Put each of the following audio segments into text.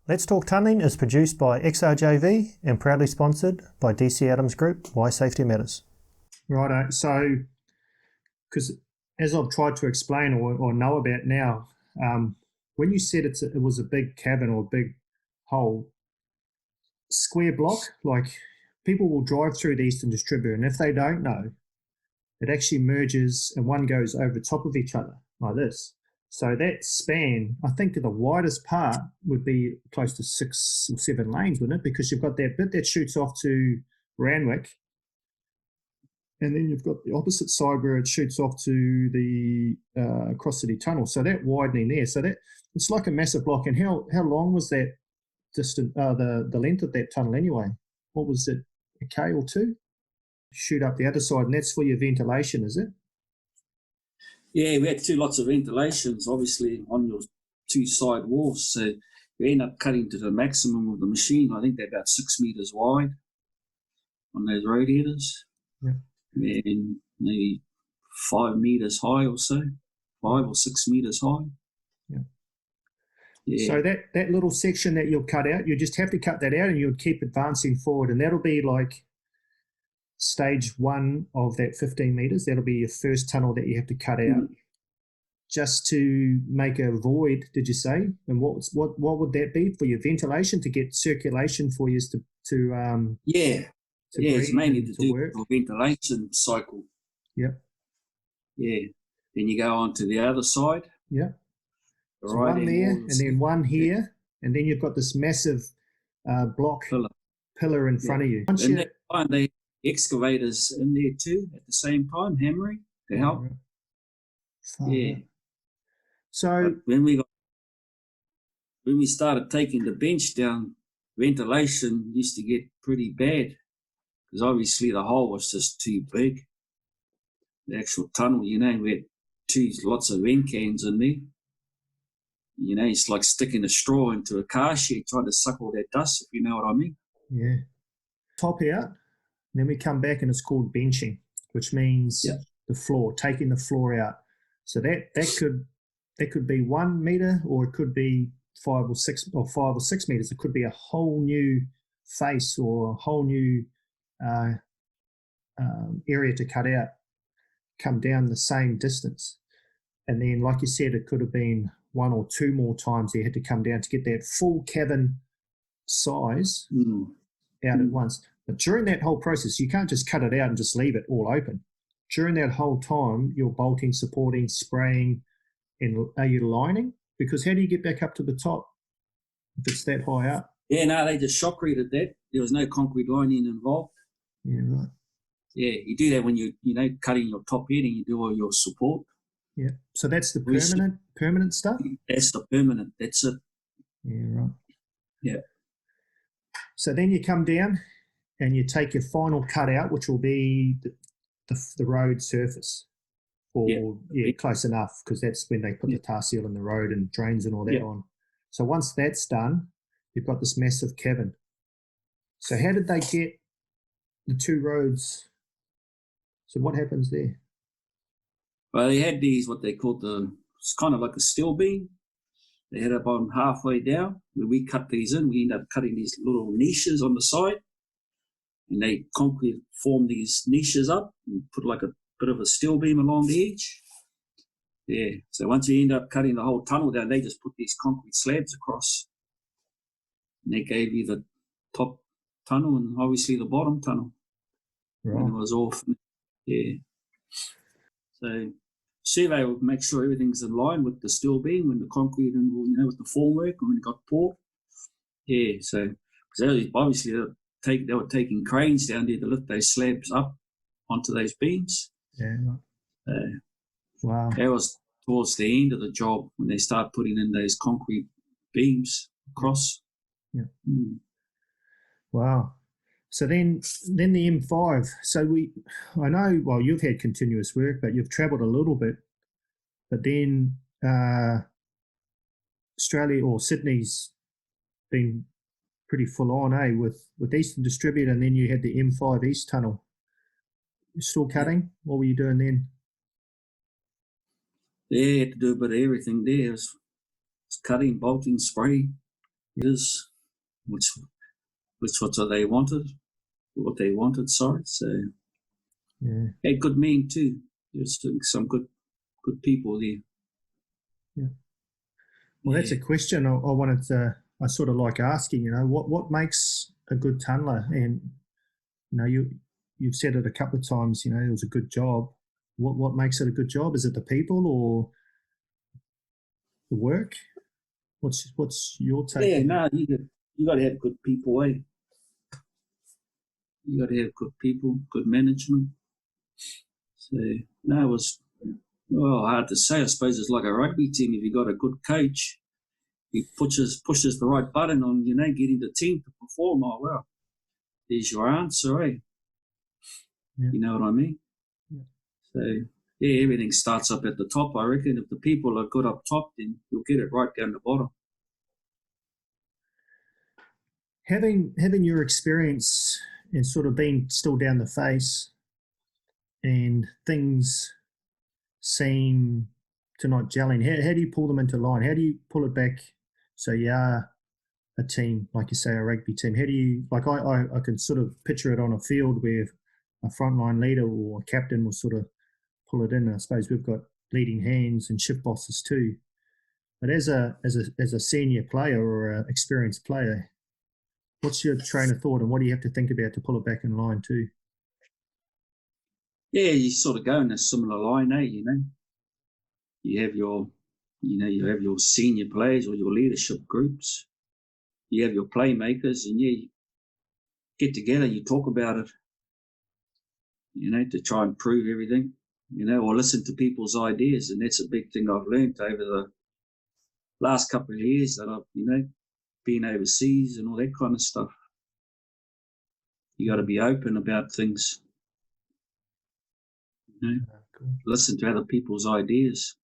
Let's Talk Tunnelling is produced by XRJV and proudly sponsored by DC Adams Group, Why Safety Matters. Righto. So, because as I've tried to explain or know about now, when you said it was a big cabin or a big hole, square block, like people will drive through the Eastern Distributor, and if they don't know, it actually merges and one goes over top of each other like this. So that span, I think the widest part would be close to 6 or 7 lanes, wouldn't it? Because you've got that bit that shoots off to Randwick, and then you've got the opposite side where it shoots off to the Cross City Tunnel. So that widening there, so that it's like a massive block. And how long was that distance? The length of that tunnel anyway? What was it? A K or two? Shoot up the other side, and that's for your ventilation, is it? Yeah, we had two lots of ventilations, obviously, on your two side walls. So we end up cutting to the maximum of the machine. I think they're about 6 meters wide on those radiators. Yeah. And maybe 5 meters high or so, 5 or 6 meters high. Yeah. Yeah. So that little section that you'll cut out, you just have to cut that out and you'll keep advancing forward. And that'll be like stage 1 of that 15 meters. That'll be your first tunnel that you have to cut out just to make a void, did you say? And what would that be for your ventilation, to get circulation for you to it's mainly to do work? with the ventilation cycle. Yep. Yeah. Then you go on to the other side. Yeah. The So one there and then one here, and then you've got this massive block pillar in front of you. And they find the excavators in there too at the same time, hammering to help. Yeah. So when we started taking the bench down, ventilation used to get pretty bad because obviously the hole was just too big. The actual tunnel, we had lots of vent cans in there. It's like sticking a straw into a car shed trying to suck all that dust, if you know what I mean. Yeah. Top out. Then we come back and it's called benching, which means the floor, taking the floor out. So that could be 1 meter, or it could be 5 or 6 meters. It could be a whole new face or a whole new area to cut out, come down the same distance. And then, like you said, it could have been 1 or 2 more times you had to come down to get that full cabin size out at once. But during that whole process, you can't just cut it out and just leave it all open. During that whole time, you're bolting, supporting, spraying, and are you lining? Because how do you get back up to the top if it's that high up? Yeah, no, they just shotcreted that. There was no concrete lining involved. Yeah, right. Yeah, you do that when you're cutting your top head and you do all your support. Yeah, so that's the permanent stuff? That's the permanent, that's it. Yeah, right. Yeah. So then you come down and you take your final cut out, which will be the road surface, or close enough, because that's when they put the tar seal in the road and drains and all that on. So once that's done, you've got this massive cabin. So how did they get the 2 roads? So what happens there? Well, they had these, what they called it's kind of like a steel beam. They had it on halfway down. When we cut these in, we end up cutting these little niches on the side. And they concrete form these niches up and put like a bit of a steel beam along the edge. Yeah. So once you end up cutting the whole tunnel down, they just put these concrete slabs across. And they gave you the top tunnel and obviously the bottom tunnel. Right. And it was off. Yeah. So survey will make sure everything's in line with the steel beam when the concrete and with the formwork and when it got poured. Yeah. So because obviously they were taking cranes down there to lift those slabs up onto those beams. Yeah. Wow. That was towards the end of the job when they start putting in those concrete beams across. Yeah. Wow. So then the M5. So I know, well, you've had continuous work, but you've travelled a little bit. But then Australia or Sydney's been pretty full on, with Eastern Distributor, and then you had the M5 East Tunnel. You're still cutting? Yeah. What were you doing then? Yeah, you had to do a bit of everything there. It was cutting, bolting, spraying. is, which what they wanted, sorry. So Yeah. had good men too. There's some good people there. Yeah. Well, that's a question I wanted to. I sort of like asking. What makes a good tunneler? And you've said it a couple of times. It was a good job. What makes it a good job? Is it the people or the work? What's your take? Yeah, no, you got to have good people, eh? You got to have good people, good management. So no, it was hard to say. I suppose it's like a rugby team. If you got a good coach, he pushes the right button on getting the team to perform. Oh well, there's your answer, eh? Yeah. You know what I mean? Yeah. So yeah, everything starts up at the top. I reckon if the people are good up top, then you'll get it right down the bottom. Having your experience and sort of being still down the face, and things seem to not gelling. How do you pull them into line? How do you pull it back so you are a team, like you say, a rugby team? How do you, like I can sort of picture it on a field where a frontline leader or a captain will sort of pull it in. I suppose we've got leading hands and shift bosses too. But as a senior player or an experienced player, what's your train of thought and what do you have to think about to pull it back in line too? Yeah, you sort of go in a similar line, eh? You have your senior players or your leadership groups. You have your playmakers, and you get together and you talk about it. To try and prove everything. Or listen to people's ideas, and that's a big thing I've learned over the last couple of years that I've been overseas and all that kind of stuff. You got to be open about things. Cool. Listen to other people's ideas.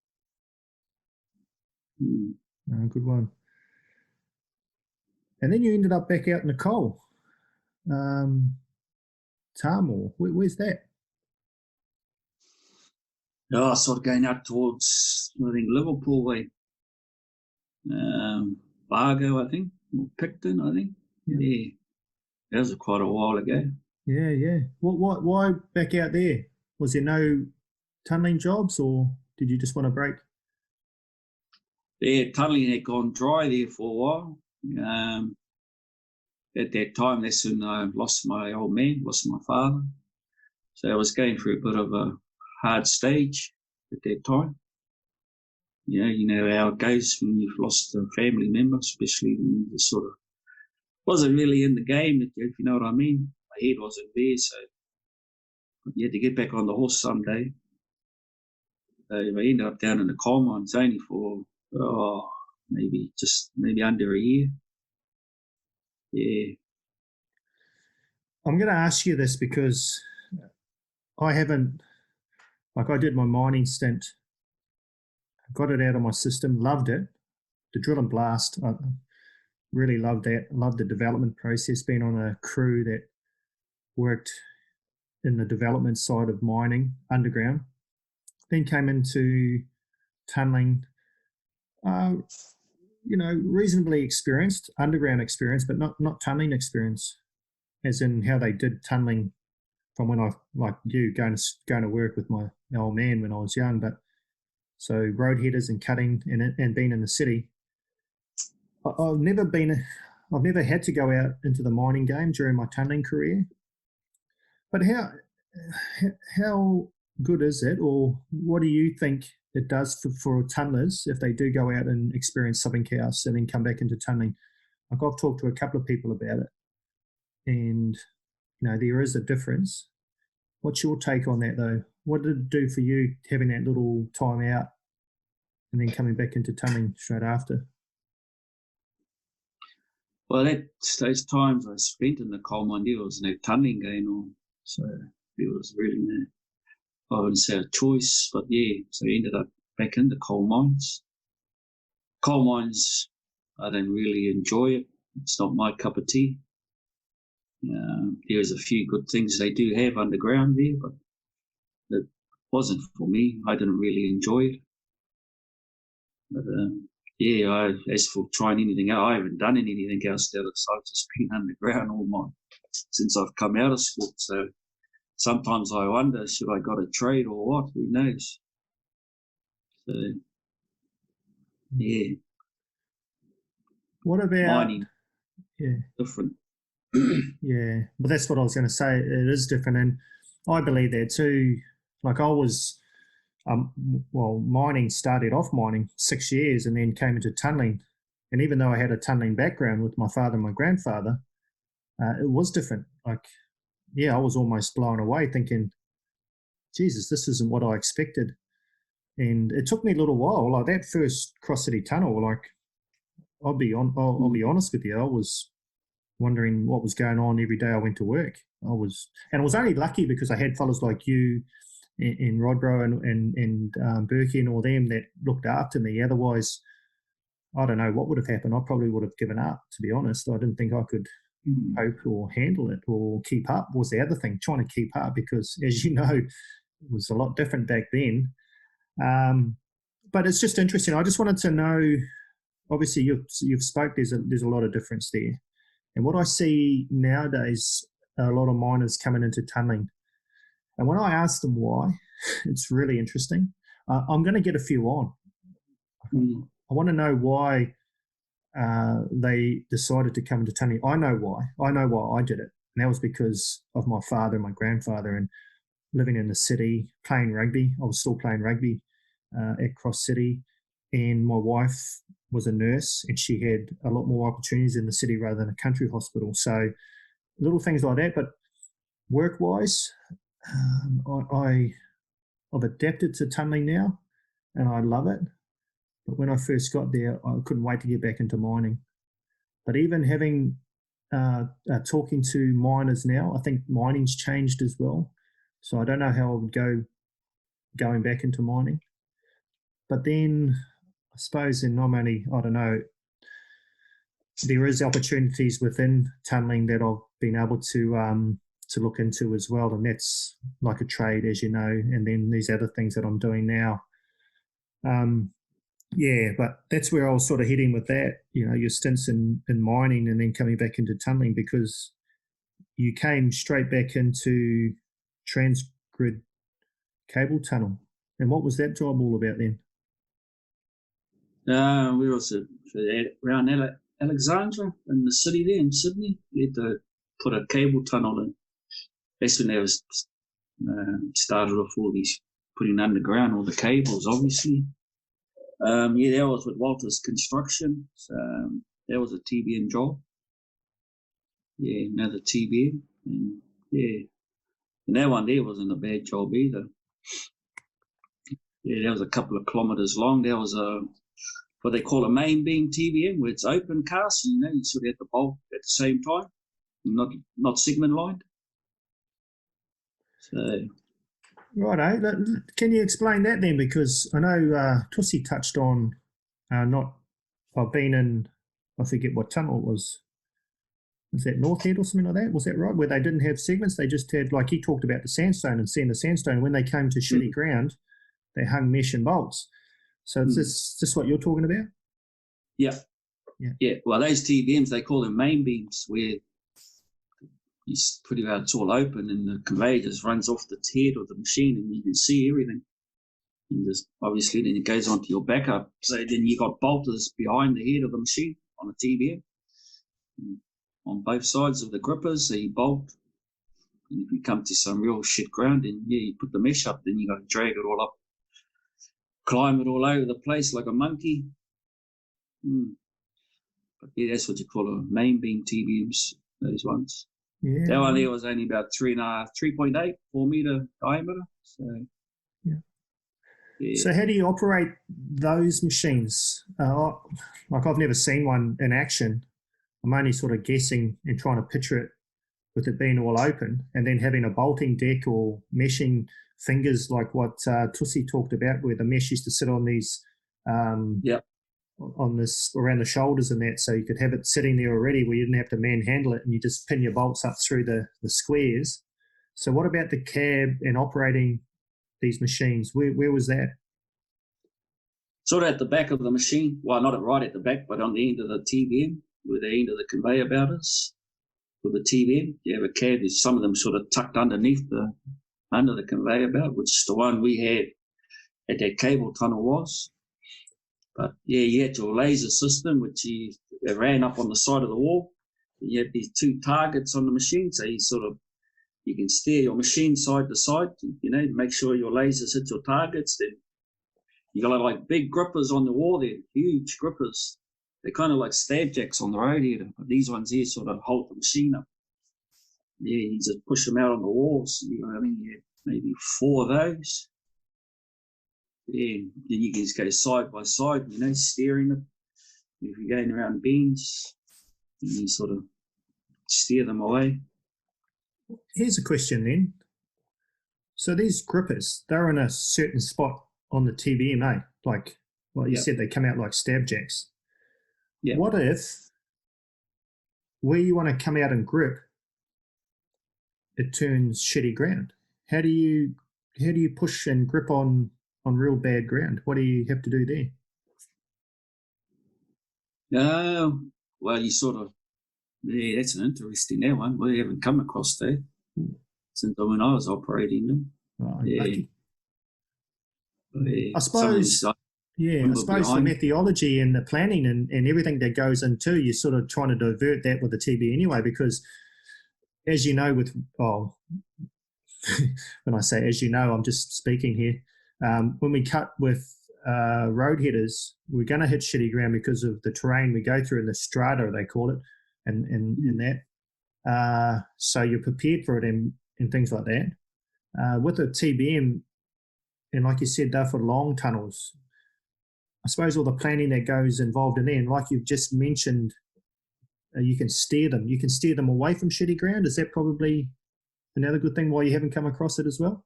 Good one. And then you ended up back out in the coal. Tamor, where's that? Sort of going out towards, I think, Liverpool way. Bargo, I think, or Picton, I think. Yeah. That was quite a while ago. Yeah. Why back out there? Was there no tunnelling jobs, or did you just want a break? Yeah, tunnelling had gone dry there for a while. At that time, that's when I lost my old man, lost my father. So I was going through a bit of a hard stage at that time. You know how it goes when you've lost a family member, especially when you sort of wasn't really in the game, if you know what I mean. My head wasn't there, so you had to get back on the horse someday. So I ended up down in the coal mines only for maybe under a year. Yeah. I'm going to ask you this because I haven't, like I did my mining stint, got it out of my system, loved it. The drill and blast, I really loved that. Loved the development process, being on a crew that worked in the development side of mining underground. Then came into tunnelling, reasonably experienced, underground experience, but not tunnelling experience, as in how they did tunnelling from when I, like you, going to work with my old man when I was young. But so road headers and cutting and being in the city. I've never had to go out into the mining game during my tunnelling career. But how good is it, or what do you think it does for tunnellers if they do go out and experience something else and then come back into tunnelling? Like I've talked to a couple of people about it, and there is a difference. What's your take on that, though? What did it do for you having that little time out and then coming back into tunnelling straight after? Well, those times I spent in the coal mine, there was no tunnelling going on, so there was really no, I wouldn't say a choice, but yeah, so I ended up back in the coal mines. Coal mines, I don't really enjoy it. It's not my cup of tea. There's a few good things they do have underground there, but it wasn't for me. I didn't really enjoy it. But As for trying anything else, I haven't done anything else there. So I've just been underground since I've come out of school. So sometimes I wonder, should I got a trade or what? Who knows? So, yeah. What about mining? Yeah, Different. yeah. But that's what I was going to say. It is different, and I believe that too. Like I was, mining started off mining 6 years, and then came into tunneling. And even though I had a tunneling background with my father and my grandfather, it was different. Like, I was almost blown away, thinking, Jesus, this isn't what I expected. And it took me a little while. Like that first Cross City Tunnel, like I'll be honest with you, I was wondering what was going on every day I went to work. And I was only lucky because I had fellows like you in Rodbro and Berkey and all them that looked after me. Otherwise, I don't know what would have happened. I probably would have given up, to be honest. I didn't think I could cope or handle it or keep up was the other thing, trying to keep up, because as you know, it was a lot different back then. But it's just interesting. I just wanted to know, obviously you've spoke, there's a lot of difference there. And what I see nowadays, a lot of miners coming into tunneling. And when I ask them why, it's really interesting. I'm going to get a few on. I want to know why they decided to come into tunneling. I know why. I know why I did it. And that was because of my father and my grandfather and living in the city, playing rugby. I was still playing rugby at Cross City. And my wife was a nurse, and she had a lot more opportunities in the city rather than a country hospital. So little things like that. But work-wise, I've adapted to tunneling now, and I love it. But when I first got there, I couldn't wait to get back into mining. But even having talking to miners now, I think mining's changed as well. So I don't know how I would go going back into mining. But then I suppose in not only, I don't know, there is opportunities within tunneling that I've been able to look into as well, and that's like a trade, as you know, and then these other things that I'm doing now. But that's where I was sort of heading with that, your stints in mining and then coming back into tunneling, because you came straight back into Transgrid cable tunnel. And what was that job all about then? We were also around Alexandra in the city there in Sydney. We had to put a cable tunnel in. That's when they was started off all these putting underground all the cables, obviously. That was with Walters Construction. So, that was a TBN job. Yeah, another TBN. And that one there wasn't a bad job either. Yeah, that was a couple of kilometres long. That was what they call a main beam TBN, where it's open cast. You sort of have the bolt at the same time, not segment lined. So. Righto. Can you explain that then? Because I know Tussie touched on I've been in, I forget what tunnel it was. Was that North Head or something like that? Was that right? Where they didn't have segments, they just had, like he talked about the sandstone and seeing the sandstone. When they came to shitty ground, they hung mesh and bolts. So is this what you're talking about? Yeah. Well, those TBMs, they call them main beams, where it's pretty well it's all open and the conveyor just runs off the head of the machine and you can see everything. And just obviously then it goes onto your backup. So then you got bolters behind the head of the machine on a TBM. On both sides of the grippers, so you bolt. And if you come to some real shit ground, then you put the mesh up, then you got to drag it all up, climb it all over the place like a monkey. But that's what you call a main beam TBMs, those ones. Yeah. That one there was only about 3.8, 4 meter diameter. So, So how do you operate those machines? Like I've never seen one in action. I'm only sort of guessing and trying to picture it with it being all open and then having a bolting deck or meshing fingers like what Tussie talked about, where the mesh used to sit on these on this around the shoulders and that, so you could have it sitting there already where you didn't have to manhandle it and you just pin your bolts up through the squares. So what about the cab and operating these machines? Where was that? sort of at the back of the machine. Well, not right at the back, but on the end of the TBM, where the end of the conveyor belt is. With the TBM, you have a cab. Some of them sort of tucked underneath under the conveyor belt, which is the one we had at that cable tunnel was. But yeah, you had your laser system, which it ran up on the side of the wall. You had these two targets on the machine, so you can steer your machine side to side, make sure your lasers hit your targets. Then you got like big grippers on the wall there, huge grippers. They're kind of like stab jacks on the road here. But these ones here sort of hold the machine up. Yeah, you just push them out on the walls. I think you had maybe 4 of those. Yeah, then you can just go side by side, steering it. If you're going around bends, you sort of steer them away. Here's a question then. So these grippers, they're in a certain spot on the TBM, eh? Like you said, they come out like stab jacks. Yeah. What if where you want to come out and grip, it turns shitty ground? How do you push and grip on real bad ground? What do you have to do there? Well, you sort of, yeah, that's an interesting one. We haven't come across that since when I was operating them. Oh, yeah. I suppose the methodology and the planning and everything that goes into, you're sort of trying to divert that with the TB anyway, because as you know, when I say as you know, I'm just speaking here. When we cut with road headers, we're going to hit shitty ground because of the terrain we go through in the strata, they call it, and that. So you're prepared for it and things like that. With a TBM, and like you said, they're for long tunnels. I suppose all the planning that goes involved in there, and like you've just mentioned, you can steer them. You can steer them away from shitty ground. Is that probably another good thing why you haven't come across it as well?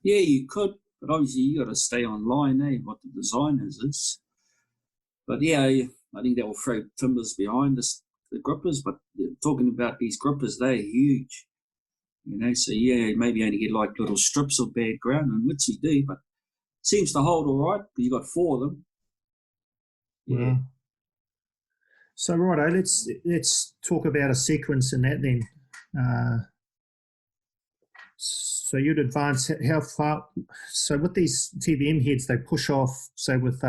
Yeah, you could, but obviously you got to stay online, what the design is. But yeah, I think that will throw timbers behind the grippers. But talking about these grippers, they're huge. So yeah, maybe only get like little strips of bad ground, and which you do, but it seems to hold all right because you got 4 of them. Yeah. Wow. So righto, let's talk about a sequence in that then. So you'd advance how far? So with these TBM heads, they push off, say with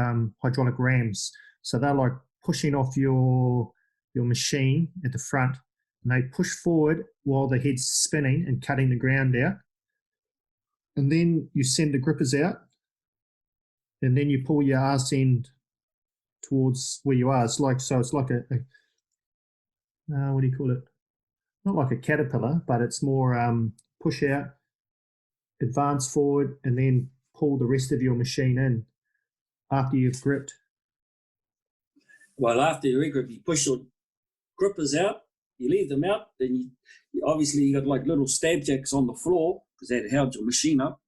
hydraulic rams. So they're like pushing off your machine at the front, and they push forward while the head's spinning and cutting the ground out. And then you send the grippers out, and then you pull your arse end towards where you are. It's like a what do you call it? Not like a caterpillar, but it's more push out, advance forward, and then pull the rest of your machine in after you've gripped. Well, after you regrip, you push your grippers out, you leave them out, then you obviously you got like little stab jacks on the floor because that held your machine up.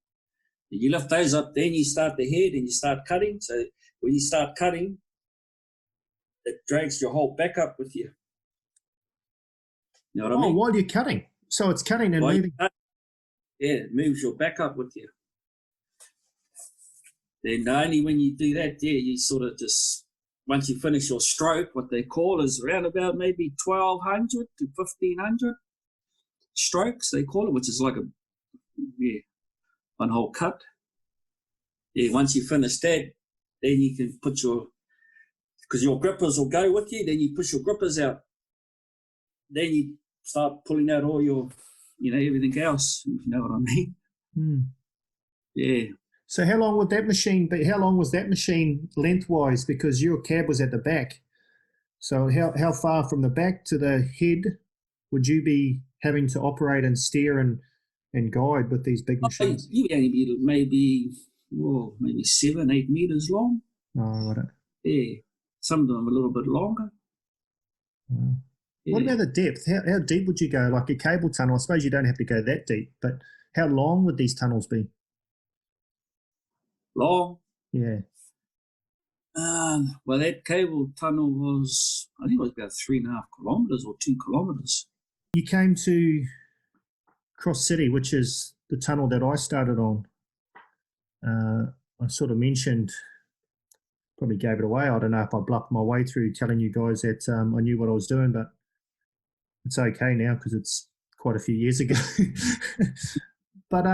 You lift those up, then you start the head and you start cutting. So when you start cutting, it drags your whole back up with you. You know what I mean? While you're cutting. So it's cutting and moving. It moves your back up with you. Then only when you do that, you sort of just, once you finish your stroke, what they call is around about maybe 1,200 to 1,500 strokes, they call it, which is like one whole cut. Yeah, once you finish that, then you can put because your grippers will go with you, then you push your grippers out. Then you start pulling out all your, everything else, if you know what I mean. Yeah. So how long would that machine be? How long was that machine lengthwise? Because your cab was at the back. So how far from the back to the head would you be having to operate and steer and guide with these big machines? You only be maybe 7-8 meters long. Oh, right. Yeah. Some of them a little bit longer. Wow. Yeah. What about the depth? How deep would you go? Like a cable tunnel, I suppose you don't have to go that deep, but how long would these tunnels be? Long? Yeah. Well, that cable tunnel was, I think it was about 3.5 kilometres or 2 kilometres. You came to Cross City, which is the tunnel that I started on. I sort of mentioned probably gave it away. I don't know if I bluffed my way through telling you guys that I knew what I was doing, but it's okay now because it's quite a few years ago. But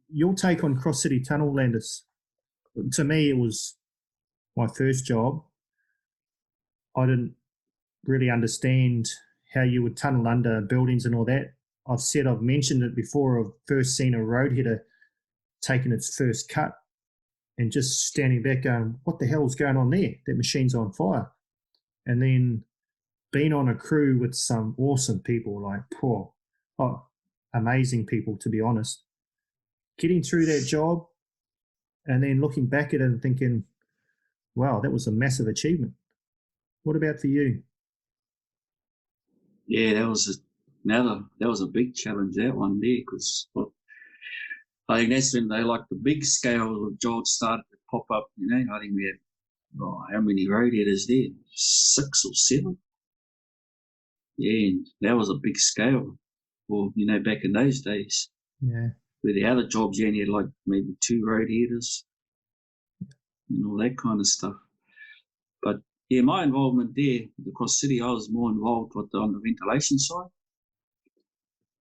your take on Cross City Tunnel, Landis? To me, it was my first job. I didn't really understand how you would tunnel under buildings and all that. I've mentioned it before. I've first seen a roadheader taking its first cut and just standing back going, what the hell's going on there? That machine's on fire. And then being on a crew with some awesome people, like amazing people, to be honest. Getting through that job and then looking back at it and thinking, wow, that was a massive achievement. What about for you? Yeah, that was a big challenge, that one there, because I think that's when the big scale of jobs started to pop up. I think we had how many radiators there? 6 or 7. Yeah, and that was a big scale. Well, back in those days. Yeah. Where the other jobs you only had like maybe 2 radiators and all that kind of stuff. But yeah, my involvement there, the Cross City, I was more involved on the ventilation side.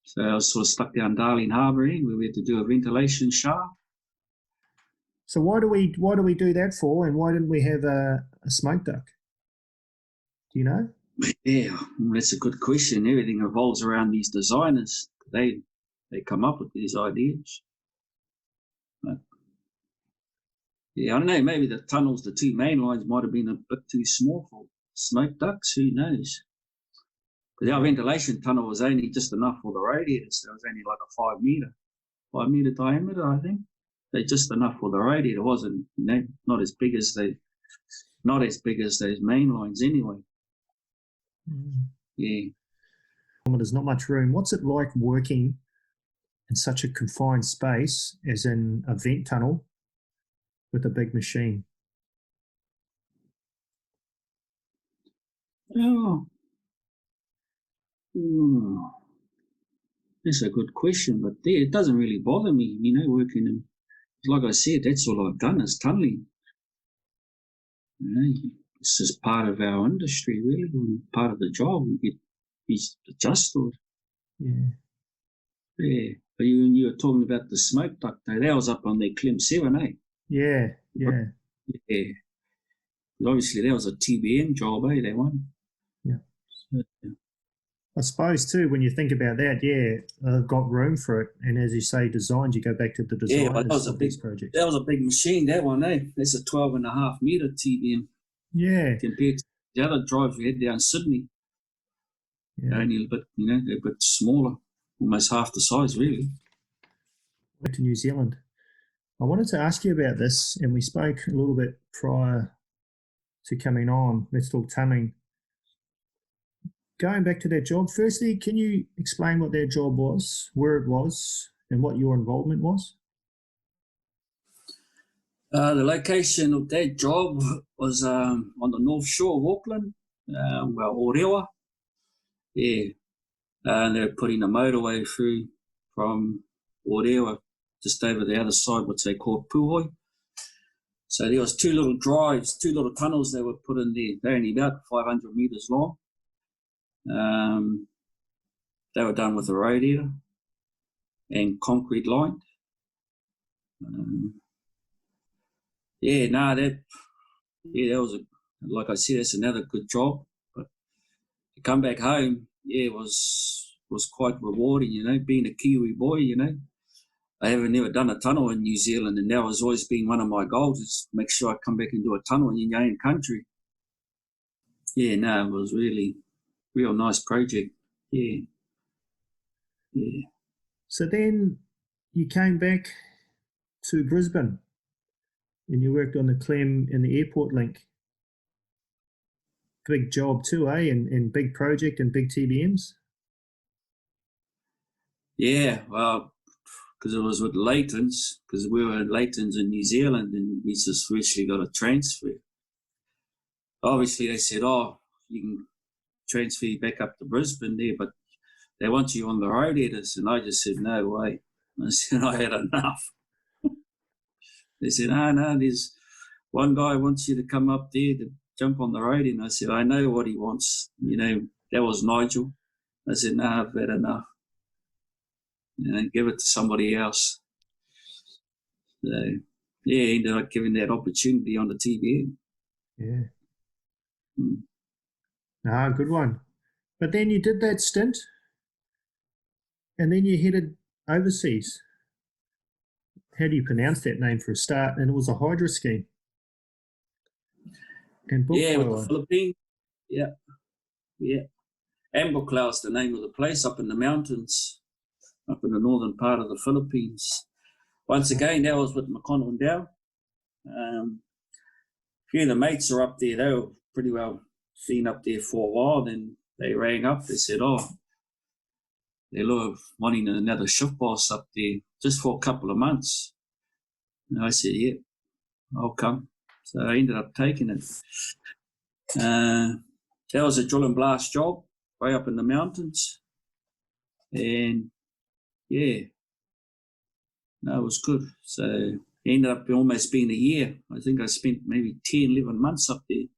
So I was sort of stuck down Darling Harbour where we had to do a ventilation shaft. So why do we do that for, and why didn't we have a smoke duct? Do you know? Yeah, that's a good question. Everything revolves around these designers. They come up with these ideas. But yeah, I don't know. Maybe the tunnels, the 2 main lines, might have been a bit too small for smoke ducts. Who knows? Because our ventilation tunnel was only just enough for the radiators. So it was only like a 5 meter diameter, I think. They're just enough for the radiator. It wasn't, not as big as those main lines anyway. Yeah. There's not much room. What's it like working in such a confined space as in a vent tunnel with a big machine? Oh. That's a good question, but it doesn't really bother me, working in, like I said, that's all I've done is tunneling. It's just part of our industry, really, part of the job. You get adjusted. Yeah. Yeah. But when you were talking about the smoke duct, that was up on the Clem 7, eh? Yeah. Yeah. Obviously, that was a TBM job, that one. Yeah. So, I suppose too, when you think about that, they've got room for it. And as you say, designed, you go back to the designers of these projects. That was a big machine, that one, eh? That's a 12.5 metre TBM. Yeah. Compared to the other drives we had down Sydney. Yeah. Only a bit, a bit smaller, almost half the size, really. Went to New Zealand. I wanted to ask you about this, and we spoke a little bit prior to coming on. Let's talk tunneling. Going back to that job, firstly, can you explain what that job was, where it was, and what your involvement was? The location of that job was on the north shore of Auckland, Orewa. Yeah, and they're putting a motorway through from Orewa just over the other side, what they call Puhoi. So there was 2 little drives, 2 little tunnels that were put in there. They're only about 500 metres long. They were done with a radiator and concrete lined. That was like I said, that's another good job. But to come back home, was quite rewarding, being a Kiwi boy, I haven't never done a tunnel in New Zealand, and that was always been one of my goals, is make sure I come back and do a tunnel in your own country. It was really real nice project. Yeah. So then you came back to Brisbane and you worked on the Clem and the airport link. Big job too, eh? And big project and big TBMs. Yeah, well, because it was with Leighton's, because we were at Leighton's in New Zealand, and we just recently got a transfer. Obviously, they said, you can transfer back up to Brisbane there, but they want you on the radiators. And I just said, no way. I said, I had enough. They said, no, one guy wants you to come up there to jump on the road. And I said, I know what he wants. That was Nigel. I said, no, I've had enough. Give it to somebody else. So, yeah, ended up giving that opportunity on the TBM. Yeah. Ah, good one. But then you did that stint, and then you headed overseas. How do you pronounce that name for a start? And it was a hydro scheme. And Yeah, with the Philippines. Yeah. Ambuclao is the name of the place, up in the mountains, up in the northern part of the Philippines. Once again, that was with McConnell and Dow. A few of the mates are up there. They were pretty well been up there for a while. Then they rang up. They said, they're wanting another shift boss up there just for a couple of months. And I said, yeah, I'll come. So I ended up taking it. That was a drill and blast job way up in the mountains. And yeah, no, it was good. So it ended up almost being a year. I think I spent maybe 10, 11 months up there.